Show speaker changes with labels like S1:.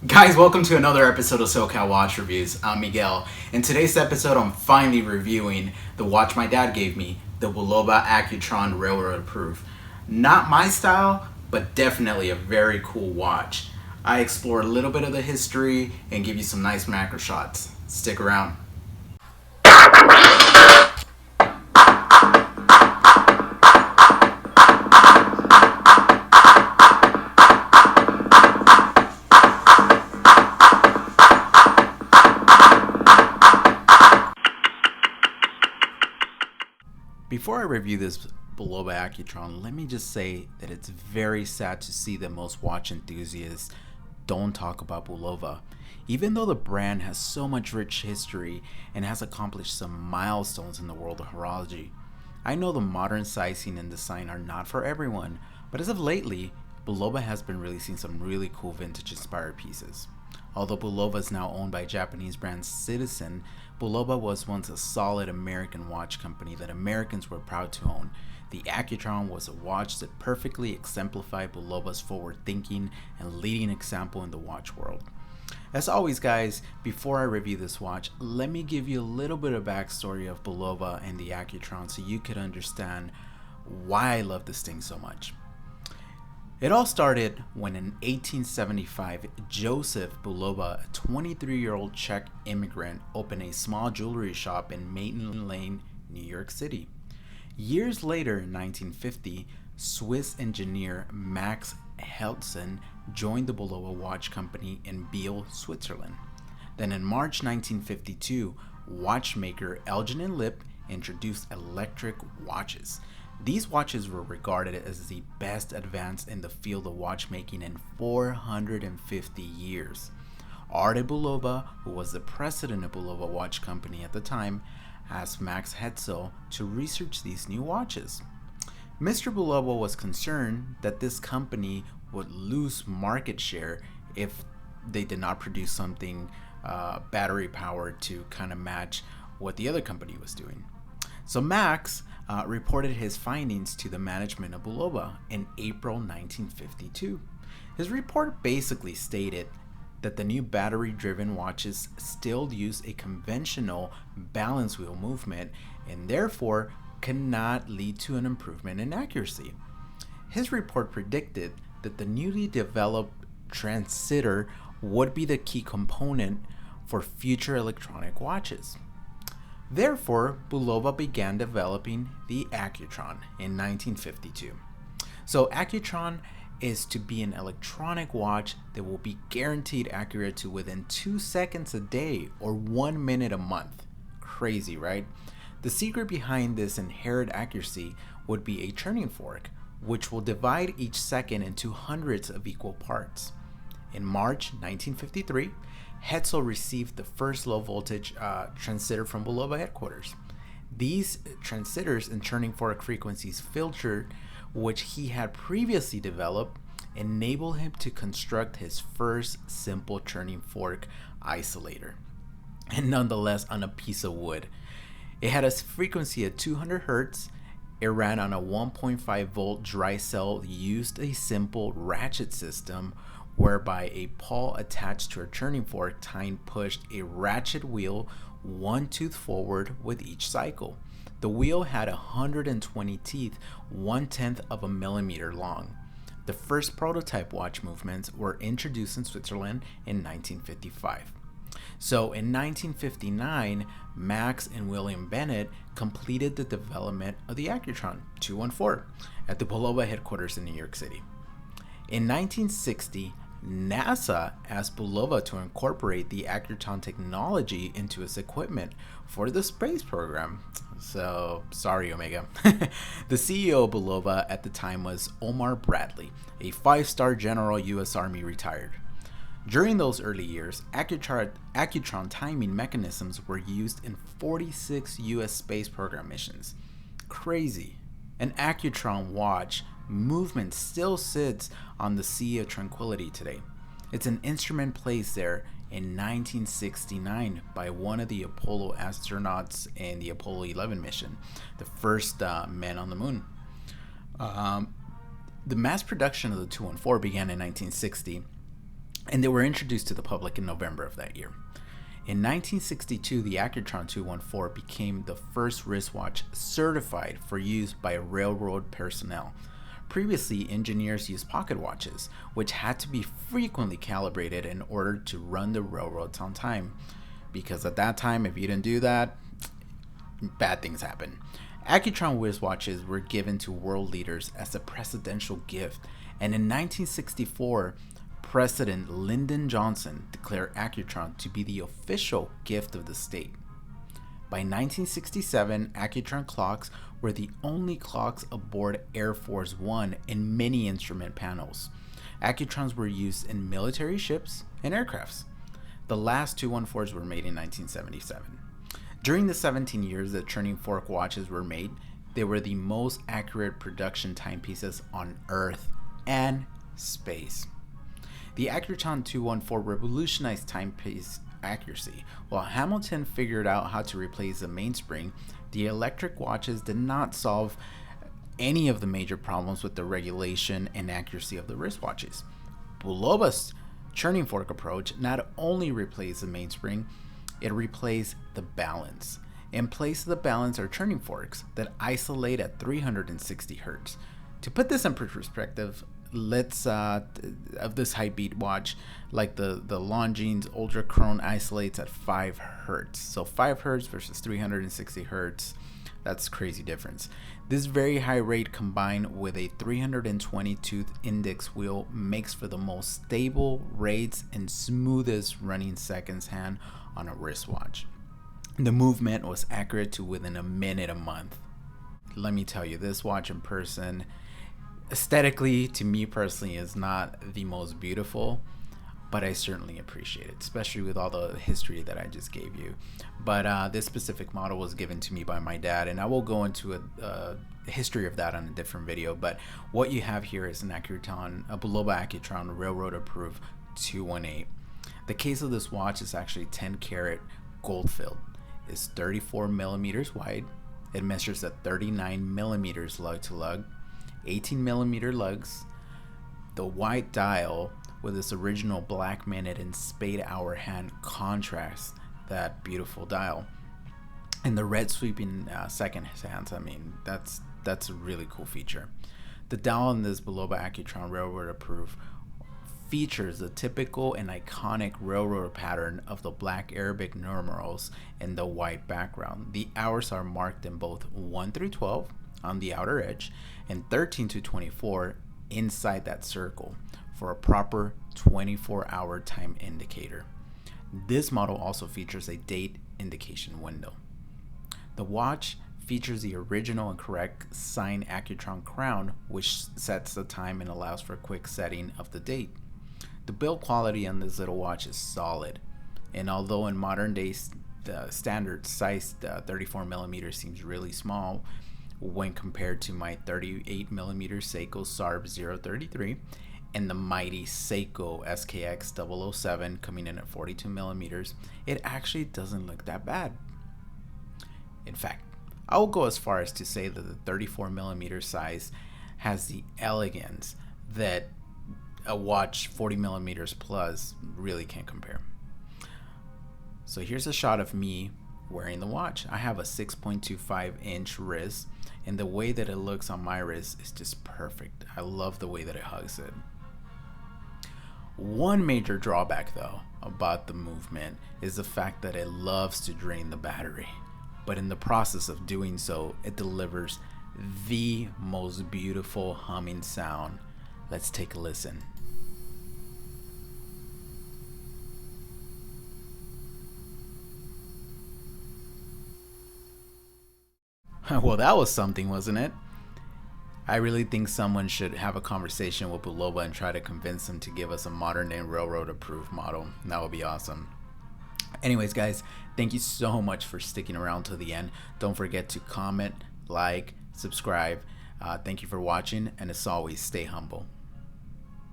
S1: Guys, welcome to another episode of SoCal Watch Reviews. I'm Miguel. In today's episode, I'm finally reviewing the watch my dad gave me, the Bulova Accutron Railroad Proof. Not my style, but definitely a very cool watch. I explore a little bit of the history and give you some nice macro shots. Stick around. Before I review this Bulova Accutron, let me just say that it's very sad to see that most watch enthusiasts don't talk about Bulova. Even though the brand has so much rich history and has accomplished some milestones in the world of horology. I know the modern sizing and design are not for everyone, but as of lately, Bulova has been releasing some really cool vintage inspired pieces. Although Bulova is now owned by Japanese brand Citizen, Bulova was once a solid American watch company that Americans were proud to own. The Accutron was a watch that perfectly exemplified Bulova's forward thinking and leading example in the watch world. As always, guys, before I review this watch, let me give you a little bit of backstory of Bulova and the Accutron so you could understand why I love this thing so much. It all started when in 1875, Joseph Bulova, a 23-year-old Czech immigrant, opened a small jewelry shop in Maiden Lane, New York City. Years later, in 1950, Swiss engineer Max Heltzen joined the Bulova watch company in Biel, Switzerland. Then in March 1952, watchmaker Elgin and Lip introduced electric watches. These watches were regarded as the best advance in the field of watchmaking in 450 years. Arte Bulova, who was the president of Bulova Watch Company at the time, asked Max Hetzel to research these new watches. Mr. Bulova was concerned that this company would lose market share if they did not produce something battery powered to kind of match what the other company was doing. So Max reported his findings to the management of Bulova in April 1952. His report basically stated that the new battery-driven watches still use a conventional balance wheel movement and therefore cannot lead to an improvement in accuracy. His report predicted that the newly developed transistor would be the key component for future electronic watches. Therefore, Bulova began developing the Accutron in 1952. So Accutron is to be an electronic watch that will be guaranteed accurate to within 2 seconds a day or 1 minute a month. Crazy, right? The secret behind this inherent accuracy would be a turning fork, which will divide each second into hundreds of equal parts. In March 1953, Hetzel received the first low voltage transistor from Bulova headquarters. These transistors and turning fork frequencies filter, which he had previously developed, enabled him to construct his first simple turning fork isolator, and nonetheless on a piece of wood. It had a frequency of 200 Hz. It ran on a 1.5 volt dry cell, used a simple ratchet system whereby a pawl attached to a turning fork time pushed a ratchet wheel one tooth forward with each cycle. The wheel had 120 teeth, 1/10 of a millimeter long. The first prototype watch movements were introduced in Switzerland in 1955. So in 1959, Max and William Bennett completed the development of the Accutron 214 at the Bulova headquarters in New York City. In 1960, NASA asked Bulova to incorporate the Accutron technology into its equipment for the space program. So, sorry, Omega. The CEO of Bulova at the time was Omar Bradley, a 5-star General U.S. Army retired. During those early years, Accutron timing mechanisms were used in 46 U.S. space program missions. Crazy. An Accutron watch movement still sits on the Sea of Tranquility today. It's an instrument placed there in 1969 by one of the Apollo astronauts in the Apollo 11 mission, the first men on the moon. The mass production of the 214 began in 1960 and they were introduced to the public in November of that year. In 1962, the Accutron 214 became the first wristwatch certified for use by railroad personnel. Previously, engineers used pocket watches, which had to be frequently calibrated in order to run the railroads on time. Because at that time, if you didn't do that, bad things happen. Accutron wristwatches were given to world leaders as a presidential gift, and in 1964, President Lyndon Johnson declared Accutron to be the official gift of the state. By 1967, Accutron clocks were the only clocks aboard Air Force One in many instrument panels. Accutrons were used in military ships and aircrafts. The last 214s were made in 1977. During the 17 years that turning fork watches were made, they were the most accurate production timepieces on Earth and space. The Accutron 214 revolutionized timepiece accuracy. While Hamilton figured out how to replace the mainspring, the electric watches did not solve any of the major problems with the regulation and accuracy of the wristwatches. Bulova's turning fork approach not only replaced the mainspring, it replaced the balance. In place of the balance are turning forks that isolate at 360 hertz. To put this in perspective, let's of this high beat watch, like the Longines Ultra Chrome isolates at 5 hertz. So 5 hertz versus 360 hertz, that's a crazy difference. This very high rate combined with a 320 tooth index wheel makes for the most stable rates and smoothest running seconds hand on a wristwatch. The movement was accurate to within a minute a month. Let me tell you, this watch in person, aesthetically, to me personally, is not the most beautiful, but I certainly appreciate it, especially with all the history that I just gave you. But this specific model was given to me by my dad, and I will go into a history of that on a different video. But what you have here is an Accutron, a Bulova Accutron railroad approved 218. The case of this watch is actually 10 karat gold filled. It's 34 millimeters wide. It measures at 39 millimeters lug to lug, 18 millimeter lugs. The white dial with its original black minute and spade hour hand contrasts that beautiful dial, and the red sweeping second hands. I mean, that's a really cool feature. The dial in this Bulova Accutron railroad approved features the typical and iconic railroad pattern of the black Arabic numerals in the white background. The hours are marked in both 1 through 12 on the outer edge and 13 to 24 inside that circle for a proper 24-hour time indicator. This model also features a date indication window. The watch features the original and correct signed Accutron crown, which sets the time and allows for quick setting of the date. The build quality on this little watch is solid, and although in modern days the standard size 34 millimeters seems really small when compared to my 38 millimeter Seiko SARB 033 and the mighty Seiko SKX 007 coming in at 42 millimeters, it actually doesn't look that bad. In fact, I will go as far as to say that the 34 millimeter size has the elegance that a watch 40 millimeters plus really can't compare. So here's a shot of me wearing the watch. I have a 6.25 inch wrist, and the way that it looks on my wrist is just perfect. I love the way that it hugs it. One major drawback though about the movement is the fact that it loves to drain the battery, but in the process of doing so, it delivers the most beautiful humming sound. Let's take a listen. Well, that was something, wasn't it? I really think someone should have a conversation with Bulova and try to convince them to give us a modern day railroad approved model. That would be awesome. Anyways, guys, thank you so much for sticking around to the end. Don't forget to comment, like, subscribe. Thank you for watching, and as always, stay humble.